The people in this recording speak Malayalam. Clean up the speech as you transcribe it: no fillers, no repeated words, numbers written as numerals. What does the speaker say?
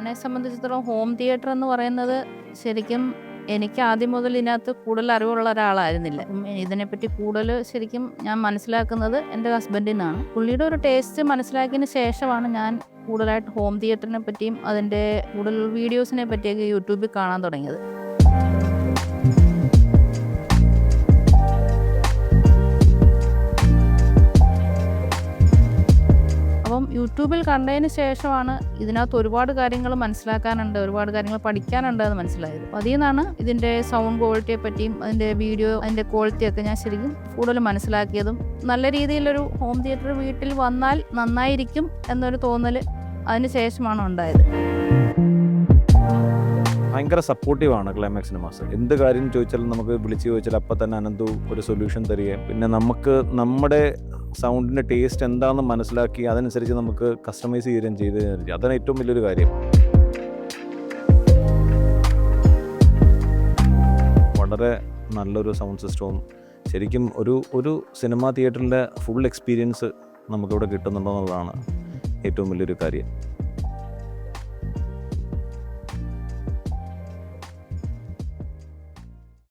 എന്നെ സംബന്ധിച്ചിടത്തോളം ഹോം തിയേറ്റർ എന്ന് പറയുന്നത് ശരിക്കും എനിക്ക് ആദ്യം മുതൽ ഇതിനകത്ത് കൂടുതൽ അറിവുള്ള ഒരാളായിരുന്നില്ല. ഇതിനെപ്പറ്റി കൂടുതൽ ശരിക്കും ഞാൻ മനസ്സിലാക്കുന്നത് എൻ്റെ ഹസ്ബൻഡിൽ നിന്നാണ്. പുള്ളിയുടെ ഒരു ടേസ്റ്റ് മനസ്സിലാക്കിയതിന് ശേഷമാണ് ഞാൻ കൂടുതലായിട്ട് ഹോം തിയേറ്ററിനെ പറ്റിയും അതിൻ്റെ കൂടുതൽ വീഡിയോസിനെ പറ്റിയൊക്കെ യൂട്യൂബിൽ കാണാൻ തുടങ്ങിയത്. അപ്പം യൂട്യൂബിൽ കണ്ടതിന് ശേഷമാണ് ഇതിനകത്ത് ഒരുപാട് കാര്യങ്ങൾ മനസ്സിലാക്കാനുണ്ട്, ഒരുപാട് കാര്യങ്ങൾ പഠിക്കാനുണ്ട് എന്ന് മനസ്സിലായത്. അപ്പോൾ അതിൽ നിന്നാണ് ഇതിൻ്റെ സൗണ്ട് ക്വാളിറ്റിയെ പറ്റിയും അതിൻ്റെ വീഡിയോ അതിൻ്റെ ക്വാളിറ്റിയൊക്കെ ഞാൻ ശരിക്കും കൂടുതൽ മനസ്സിലാക്കിയതും നല്ല രീതിയിലൊരു ഹോം തിയേറ്റർ വീട്ടിൽ വന്നാൽ നന്നായിരിക്കും എന്നൊരു തോന്നൽ അതിന് ശേഷമാണ് ഉണ്ടായത്. ഭയങ്കര സപ്പോർട്ടീവാണ് ക്ലൈമാക്സ് സിനിമാസ്. എന്ത് കാര്യം ചോദിച്ചാലും നമുക്ക് വിളിച്ച് ചോദിച്ചാൽ അപ്പം തന്നെ അനന്തു ഒരു സൊല്യൂഷൻ തരികയും പിന്നെ നമുക്ക് നമ്മുടെ സൗണ്ടിൻ്റെ ടേസ്റ്റ് എന്താണെന്ന് മനസ്സിലാക്കി അതനുസരിച്ച് നമുക്ക് കസ്റ്റമൈസ് ചെയ്യുകയും ചെയ്ത് അതാണ് ഏറ്റവും വലിയൊരു കാര്യം. വളരെ നല്ലൊരു സൗണ്ട് സിസ്റ്റവും ശരിക്കും ഒരു സിനിമാ തിയേറ്ററിൻ്റെ ഫുൾ എക്സ്പീരിയൻസ് നമുക്കിവിടെ കിട്ടുന്നുണ്ടെന്നുള്ളതാണ് ഏറ്റവും വലിയൊരു കാര്യം.